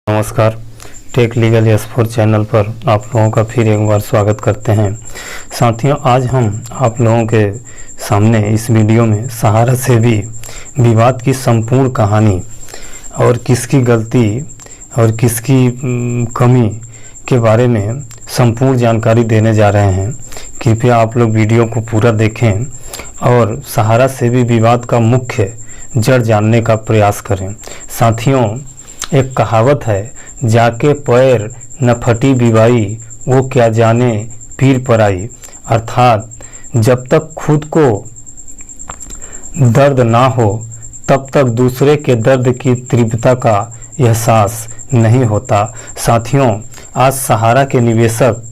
नमस्कार, take legal S4 channel पर आप लोगों का फिर एक बार स्वागत करते हैं। साथियों, आज हम आप लोगों के सामने इस वीडियो में सहारा से भी विवाद की संपूर्ण कहानी और किसकी गलती और किसकी कमी के बारे में संपूर्ण जानकारी देने जा रहे हैं। कृपया आप लोग वीडियो को पूरा देखें और सहारा से भी विवाद का मुख्य जड़ जानने का प्रयास करें। साथियों, एक कहावत है, जाके पैर न फटी बिवाई वो क्या जाने पीर पराई। अर्थात जब तक खुद को दर्द ना हो तब तक दूसरे के दर्द की तीव्रता का एहसास नहीं होता। साथियों, आज सहारा के निवेशक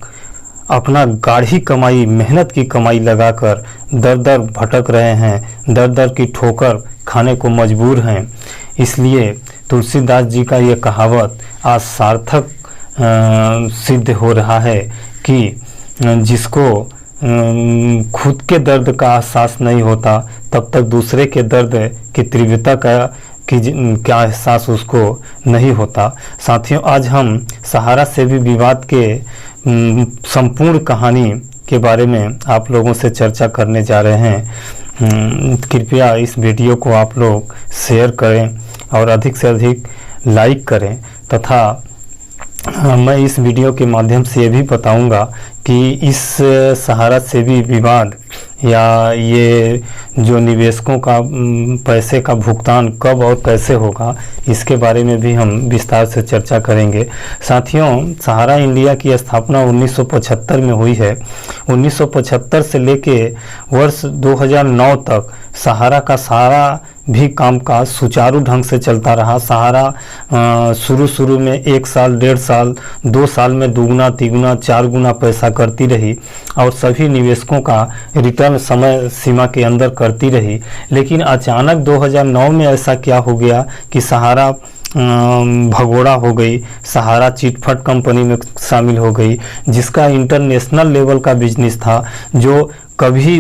अपना गाढ़ी कमाई, मेहनत की कमाई लगाकर दर दर भटक रहे हैं, दर दर की ठोकर खाने को मजबूर हैं। इसलिए तुलसीदास जी का ये कहावत आज सार्थक सिद्ध हो रहा है कि जिसको खुद के दर्द का एहसास नहीं होता तब तक दूसरे के दर्द की तीव्रता का क्या एहसास उसको नहीं होता। साथियों, आज हम सहारा से भी विवाद के संपूर्ण कहानी के बारे में आप लोगों से चर्चा करने जा रहे हैं। कृपया इस वीडियो को आप लोग शेयर करें और अधिक से अधिक लाइक करें तथा मैं इस वीडियो के माध्यम से ये भी बताऊंगा कि इस सहारा से भी विवाद या ये जो निवेशकों का पैसे का भुगतान कब और कैसे होगा, इसके बारे में भी हम विस्तार से चर्चा करेंगे। साथियों, सहारा इंडिया की स्थापना 1975 में हुई है। 1975 से लेके वर्ष 2009 तक सहारा का सारा भी कामकाज सुचारू ढंग से चलता रहा। सहारा शुरू में 1 साल, 1.5 साल, 2 साल में दुगुना, तिगुना, 4 गुना पैसा करती रही और सभी निवेशकों का रिटर्न समय सीमा के अंदर करती रही। लेकिन अचानक 2009 में ऐसा क्या हो गया कि सहारा भगोड़ा हो गई, सहारा चिटफंड कंपनी में शामिल हो गई, जिसका इंटरनेशनल लेवल का बिजनेस था, जो कभी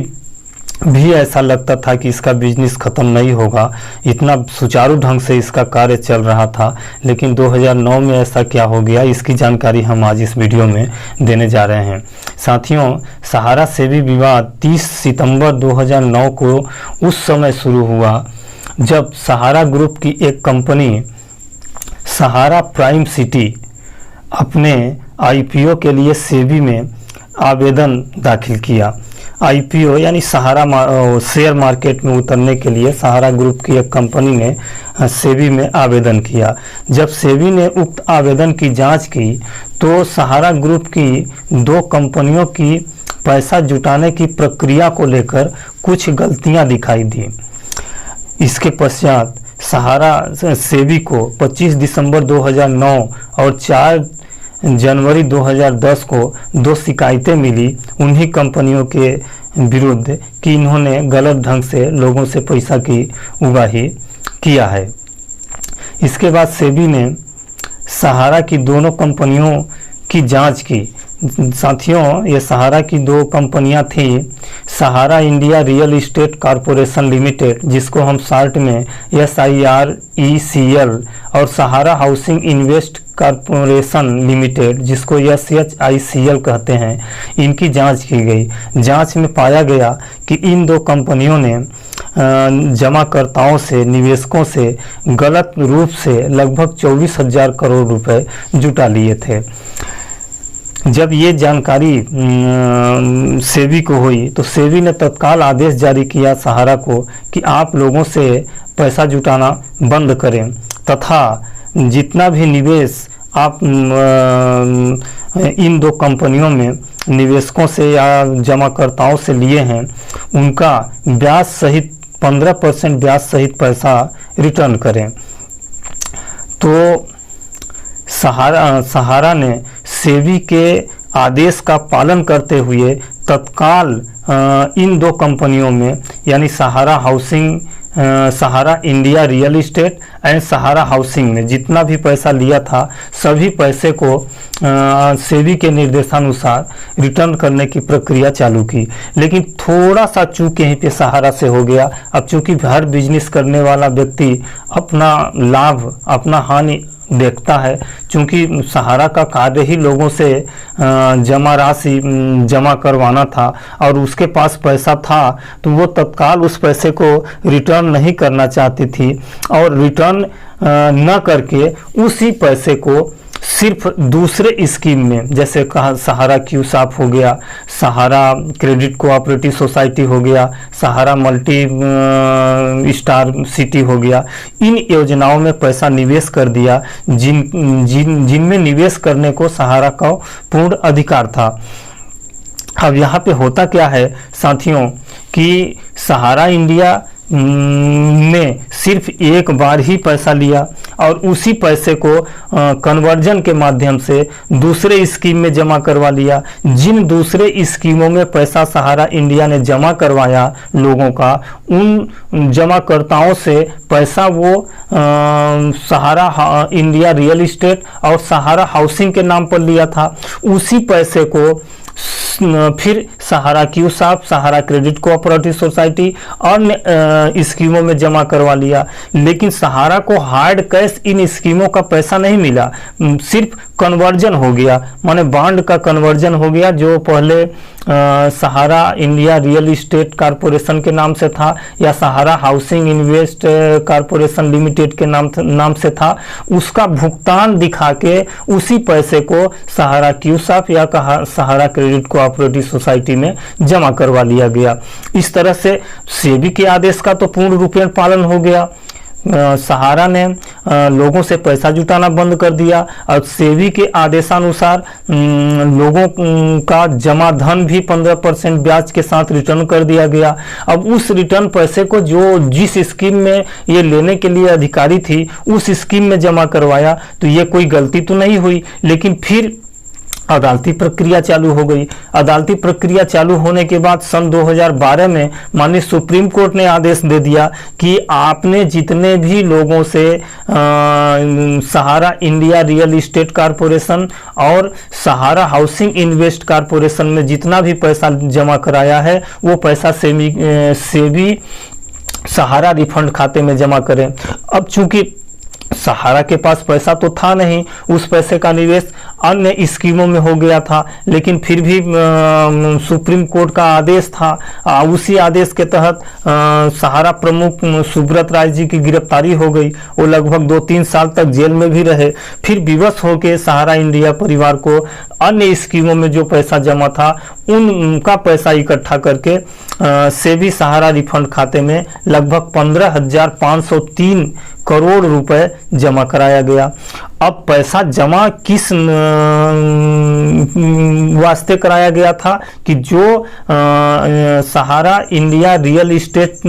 भी ऐसा लगता था कि इसका बिजनेस ख़त्म नहीं होगा, इतना सुचारू ढंग से इसका कार्य चल रहा था। लेकिन 2009 में ऐसा क्या हो गया, इसकी जानकारी हम आज इस वीडियो में देने जा रहे हैं। साथियों, सहारा से भी विवाद 30 सितंबर 2009 को उस समय शुरू हुआ जब सहारा ग्रुप की एक कंपनी सहारा प्राइम सिटी अपने IPO के लिए सेबी में आवेदन दाखिल किया। IPO यानी सहारा शेयर मार्केट में उतरने के लिए सहारा ग्रुप की एक कंपनी ने सेबी में आवेदन किया। जब सेबी ने उक्त आवेदन की जांच की तो सहारा ग्रुप की 2 कंपनियों की पैसा जुटाने की प्रक्रिया को लेकर कुछ गलतियां दिखाई दी। इसके पश्चात सहारा सेबी को 25 दिसंबर 2009 और 4 जनवरी 2010 को 2 शिकायतें मिली उन्हीं कंपनियों के विरुद्ध कि इन्होंने गलत ढंग से लोगों से पैसा की उगाही किया है। इसके बाद सेबी ने सहारा की दोनों कंपनियों की जांच की। साथियों, ये सहारा की 2 कंपनियां थी, Sahara India real estate corporation limited, जिसको हम शॉर्ट में SIRECL, और Sahara housing invest corporation limited, जिसको SHICL कहते हैं। इनकी जांच की गई। जांच में पाया गया कि इन 2 कंपनियों ने जमाकर्ताओं से, निवेशकों से गलत रूप से लगभग 24,000 करोड़ रुपए जुटा लिए थे। जब ये जानकारी सेबी को हुई तो सेबी ने तत्काल आदेश जारी किया सहारा को कि आप लोगों से पैसा जुटाना बंद करें तथा जितना भी निवेश आप इन 2 कंपनियों में निवेशकों से या जमाकर्ताओं से लिए हैं, उनका ब्याज सहित 15% ब्याज सहित पैसा रिटर्न करें। तो सहारा ने सेबी के आदेश का पालन करते हुए तत्काल इन 2 कंपनियों में यानी Sahara India real estate and Sahara housing में जितना भी पैसा लिया था सभी पैसे को सेबी के निर्देशानुसार रिटर्न करने की प्रक्रिया चालू की। लेकिन थोड़ा सा चूक यहीं पे सहारा से हो गया। अब चूंकि हर बिजनेस करने वाला व्यक्ति अपना लाभ अपना हानि देखता है, क्योंकि सहारा का कार्य ही लोगों से जमा राशि जमा करवाना था और उसके पास पैसा था तो वो तत्काल उस पैसे को रिटर्न नहीं करना चाहती थी और रिटर्न न करके उसी पैसे को सिर्फ दूसरे स्कीम में, जैसे कहा सहारा क्यूसाप हो गया, सहारा क्रेडिट कोऑपरेटिव सोसाइटी हो गया, सहारा मल्टी स्टार सिटी हो गया, इन योजनाओं में पैसा निवेश कर दिया जिनमें निवेश करने को सहारा का पूर्ण अधिकार था। अब यहाँ पे होता क्या है साथियों कि सहारा इंडिया ने सिर्फ एक बार ही पैसा लिया और उसी पैसे को कन्वर्जन के माध्यम से दूसरे स्कीम में जमा करवा लिया। जिन दूसरे स्कीमों में पैसा सहारा इंडिया ने जमा करवाया लोगों का, उन जमाकर्ताओं से पैसा वो सहारा इंडिया रियल इस्टेट और सहारा हाउसिंग के नाम पर लिया था। उसी पैसे को फिर सहारा क्यूसाप, सहारा क्रेडिट कोऑपरेटिव सोसाइटी अन्य स्कीमों में जमा करवा लिया, लेकिन सहारा को हार्ड कैश इन स्कीमों का पैसा नहीं मिला, सिर्फ कन्वर्जन हो गया, माने बॉन्ड का कन्वर्जन हो गया। जो पहले सहारा इंडिया रियल इस्टेट कॉरपोरेशन के नाम से था या सहारा हाउसिंग इन्वेस्ट कॉरपोरेशन लिमिटेड के नाम से था, उसका भुगतान दिखा के उसी पैसे को सहारा क्यूसाप या सहारा क्रेडिट कोऑपरेटिव सोसाइटी में जमा करवा लिया गया। इस तरह से सेबी के आदेश का तो पूर्ण रूपेण पालन हो गया। सहारा ने लोगों से पैसा जुटाना बंद कर दिया और सेबी के आदेशानुसार लोगों का जमा धन भी 15% ब्याज के साथ रिटर्न कर दिया गया। अब उस रिटर्न पैसे को जो जिस स्कीम में ये लेने के लिए अधिकारी थी उस स्कीम में जमा करवाया, तो ये कोई गलती तो नहीं हुई, लेकिन फिर अदालती प्रक्रिया चालू हो गई। अदालती प्रक्रिया चालू होने के बाद सन 2012 में माननीय सुप्रीम कोर्ट ने आदेश दे दिया कि आपने जितने भी लोगों से सहारा इंडिया रियल इस्टेट कॉरपोरेशन और सहारा हाउसिंग इन्वेस्ट कॉरपोरेशन में जितना भी पैसा जमा कराया है वो पैसा सेबी सहारा रिफंड खाते में जमा करें। अब चूंकि सहारा के पास पैसा तो था नहीं, उस पैसे का निवेश अन्य स्कीमों में हो गया था, लेकिन फिर भी सुप्रीम कोर्ट का आदेश था। उसी आदेश के तहत सहारा प्रमुख सुब्रत राय जी की गिरफ्तारी हो गई। वो लगभग 2-3 साल तक जेल में भी रहे। फिर विवश होकर सहारा इंडिया परिवार को अन्य स्कीमों में जो पैसा जमा था उनका पैसा इकट्ठा करके सेबी सहारा रिफंड खाते में लगभग 15,503 करोड़ रुपए जमा कराया गया। अब पैसा जमा किस वास्ते कराया गया था कि जो Sahara India real estate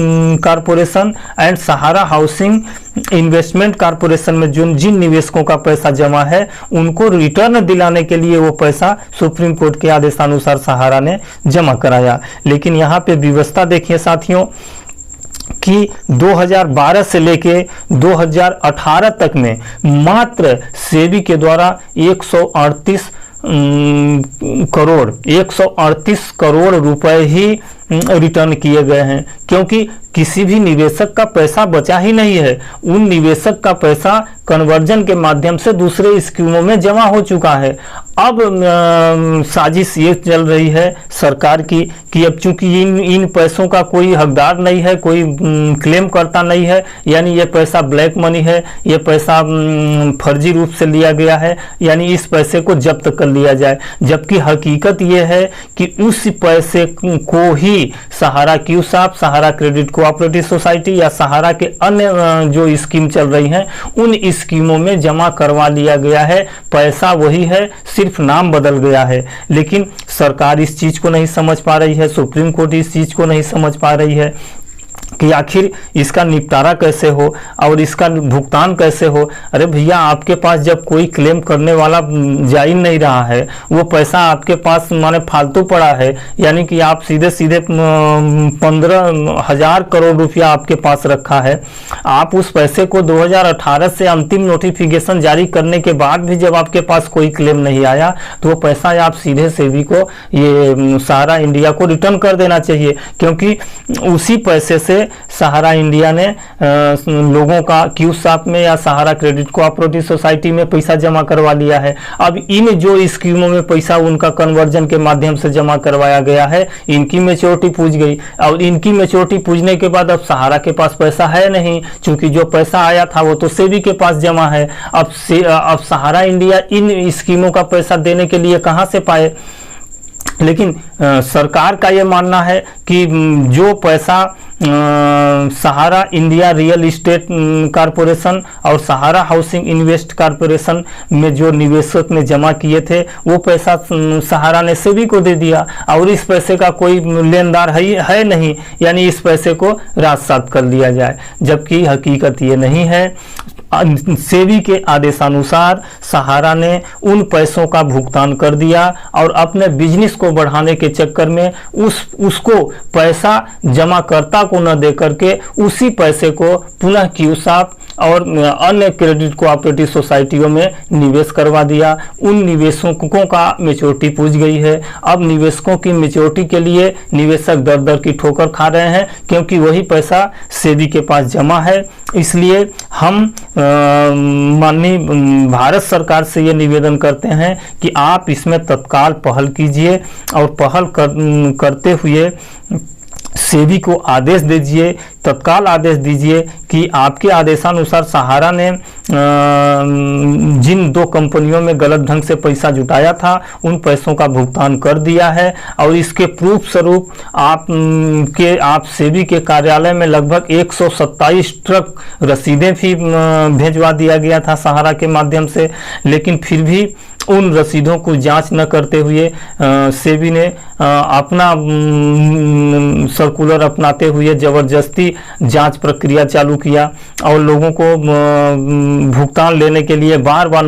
corporation and Sahara housing investment corporation में जिन निवेशकों का पैसा जमा है उनको रिटर्न दिलाने के लिए वो पैसा सुप्रीम कोर्ट के आदेशानुसार सहारा ने जमा कराया। लेकिन यहाँ पे व्यवस्था देखिए साथियों कि 2012 से लेके 2018 तक में मात्र सेबी के द्वारा 138 करोड़ रुपए ही रिटर्न किए गए हैं, क्योंकि किसी भी निवेशक का पैसा बचा ही नहीं है। उन निवेशक का पैसा कन्वर्जन के माध्यम से दूसरे स्कीमों में जमा हो चुका है। अब साजिश ये चल रही है सरकार की कि अब चूंकि इन पैसों का कोई हकदार नहीं है, कोई क्लेम करता नहीं है, यानी ये पैसा ब्लैक मनी है, ये पैसा फर्जी रूप से लिया गया है, यानी इस पैसे को जब्त कर लिया जाए। जबकि हकीकत ये है कि उस पैसे को ही सहारा क्यूसाप, सहारा क्रेडिट कोऑपरेटिव सोसाइटी या सहारा के अन्य जो स्कीम चल रही हैं उन स्कीमों में जमा करवा लिया गया है। पैसा वही है, सिर्फ नाम बदल गया है। लेकिन सरकार इस चीज को नहीं समझ पा रही है, सुप्रीम कोर्ट इस चीज को नहीं समझ पा रही है कि आखिर इसका निपटारा कैसे हो और इसका भुगतान कैसे हो। अरे भैया, आपके पास जब कोई क्लेम करने वाला जा ही नहीं रहा है, वो पैसा आपके पास माने फालतू पड़ा है, यानी कि आप सीधे 15,000 करोड़ रुपया आपके पास रखा है। आप उस पैसे को 2018 से अंतिम नोटिफिकेशन जारी करने के बाद भी जब आपके पास कोई क्लेम नहीं आया तो वो पैसा आप सीधे सेबी को, ये सहारा इंडिया को रिटर्न कर देना चाहिए, क्योंकि उसी पैसे से सहारा इंडिया ने लोगों का क्यूसाप में या सहारा क्रेडिट कोऑपरेटिव सोसाइटी में पैसा जमा करवा लिया है। अब इन जो स्कीमों में पैसा उनका कन्वर्जन के माध्यम से जमा करवाया गया है, इनकी मैच्योरिटी पूज गई और इनकी मैच्योरिटी पूजने के बाद अब सहारा के पास पैसा है नहीं, क्योंकि जो पैसा आया था वो तो सेबी के पास जमा है। अब सहारा इंडिया इन स्कीमों का पैसा देने के लिए कहां से पाए। लेकिन सरकार का ये मानना है कि जो पैसा सहारा इंडिया रियल इस्टेट कॉरपोरेशन और सहारा हाउसिंग इन्वेस्ट कॉरपोरेशन में जो निवेशक ने जमा किए थे वो पैसा सहारा ने सेबी को दे दिया और इस पैसे का कोई लेनदार है नहीं, यानी इस पैसे को राजसात कर लिया जाए, जबकि हकीकत ये नहीं है। सेबी के आदेशानुसार सहारा ने उन पैसों का भुगतान कर दिया और अपने बिजनेस को बढ़ाने के चक्कर में उसको पैसा जमाकर्ता को न दे करके उसी पैसे को पुनः क्यूसाप और अन्य क्रेडिट कोऑपरेटिव सोसाइटियों में निवेश करवा दिया। उन निवेशकों का मैच्योरिटी पूछ गई है। अब निवेशकों की मैच्योरिटी के लिए निवेशक दर दर की ठोकर खा रहे हैं, क्योंकि वही पैसा सेबी के पास जमा है। इसलिए हम माननीय भारत सरकार से ये निवेदन करते हैं कि आप इसमें तत्काल पहल कीजिए और पहल करते हुए सेबी को आदेश दीजिए, तत्काल आदेश दीजिए कि आपके आदेशानुसार सहारा ने जिन दो कंपनियों में गलत ढंग से पैसा जुटाया था उन पैसों का भुगतान कर दिया है और इसके प्रूफ स्वरूप आप सेबी के कार्यालय में लगभग 127 ट्रक रसीदें भी भेजवा दिया गया था सहारा के माध्यम से। लेकिन फिर भी उन रसीदों को जांच न करते हुए सेबी ने अपना सर्कुलर अपनाते हुए जबरदस्ती जांच प्रक्रिया चालू किया और लोगों को भुगतान लेने के लिए बार बार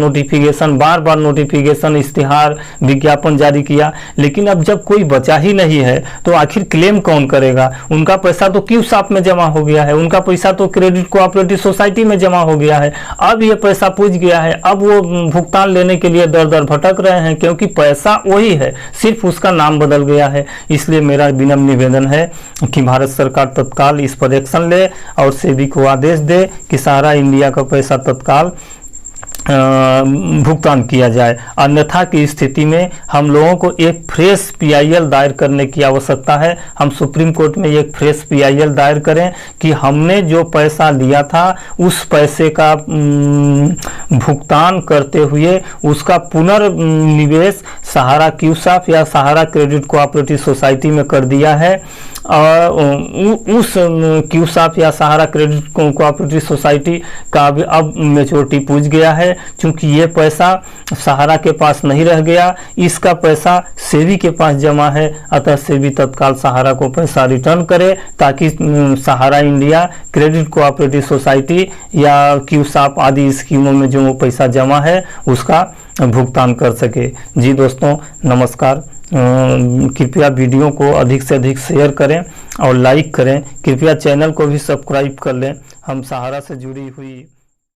नोटिफिकेशन इश्तिहार विज्ञापन जारी किया। लेकिन अब जब कोई बचा ही नहीं है तो आखिर क्लेम कौन करेगा। उनका पैसा तो क्यूसाप में जमा हो गया है, उनका पैसा तो क्रेडिट कोऑपरेटिव सोसाइटी में जमा हो गया है। अब ये पैसा पूज गया है, अब वो भुगतान लेने के लिए दर दर भटक रहे हैं, क्योंकि पैसा वही है, सिर्फ उसका नाम बदल गया है। इसलिए मेरा विनम्र निवेदन है कि भारत सरकार तत्काल इस पर एक्शन ले और सेबी को आदेश दे कि सहारा इंडिया का पैसा तत्काल भुगतान किया जाए। अन्यथा की स्थिति में हम लोगों को एक फ्रेश PIL दायर करने की आवश्यकता है। हम सुप्रीम कोर्ट में एक फ्रेश PIL दायर करें कि हमने जो पैसा लिया था उस पैसे का भुगतान करते हुए उसका पुनर्निवेश सहारा क्यूसाप या सहारा क्रेडिट कोऑपरेटिव सोसाइटी में कर दिया है और उस क्यूसाप या सहारा क्रेडिट कोऑपरेटिव सोसाइटी का भी अब मैच्योरिटी पूछ गया है। क्योंकि ये पैसा सहारा के पास नहीं रह गया, इसका पैसा सेबी के पास जमा है, अतः सेबी तत्काल सहारा को पैसा रिटर्न करे ताकि सहारा इंडिया क्रेडिट कोऑपरेटिव सोसाइटी या क्यूसाप आदि स्कीमों में जो पैसा जमा है उसका भुगतान कर सके। जी दोस्तों नमस्कार। कृपया वीडियो को अधिक से अधिक शेयर करें और लाइक करें। कृपया चैनल को भी सब्सक्राइब कर लें। हम सहारा से जुड़ी हुई